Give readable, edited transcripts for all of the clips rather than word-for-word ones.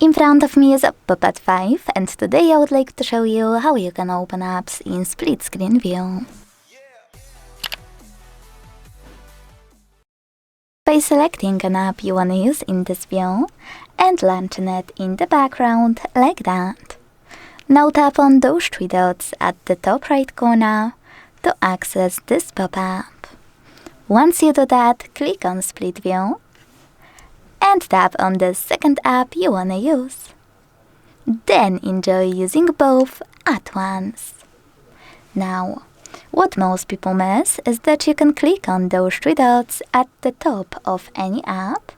In front of me is OPPO Pad 5, and today I would like to show you how you can open apps in split screen view. By selecting an app you want to use in this view and launching it in the background like that. Now tap on those three dots at the top right corner to access this pop-up. Once you do that, click on split view and tap on the second app you want to use. Then enjoy using both at once. Now, what most people miss is that you can click on those three dots at the top of any app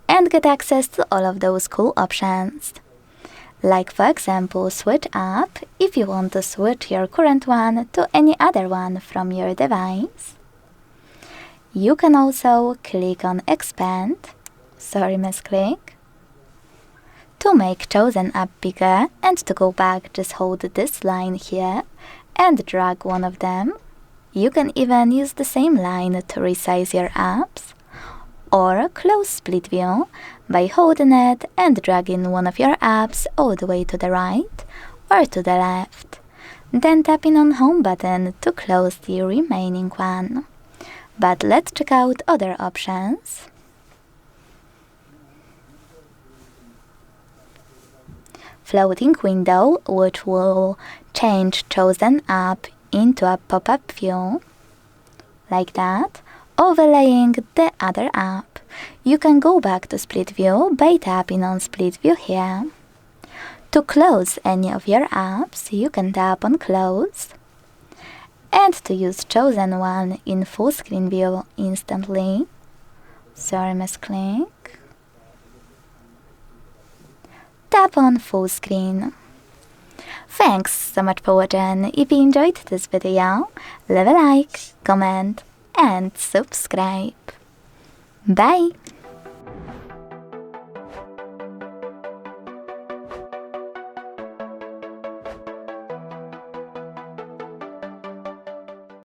and get access to all of those cool options. Like for example, switch app if you want to switch your current one to any other one from your device. You can also click on expand, misclick. To make chosen app bigger and to go back, just hold this line here and drag one of them. You can even use the same line to resize your apps, or close split view by holding it and dragging one of your apps all the way to the right or to the left, then tapping on home button to close the remaining one. But let's check out other options. Floating window, which will change chosen app into a pop-up view, like that, overlaying the other app. You can go back to split view by tapping on split view here. To close any of your apps, you can tap on close. And to use chosen one in full screen view instantly, misclick. Tap on full screen. Thanks so much for watching. If you enjoyed this video, leave a like, comment and subscribe. Bye!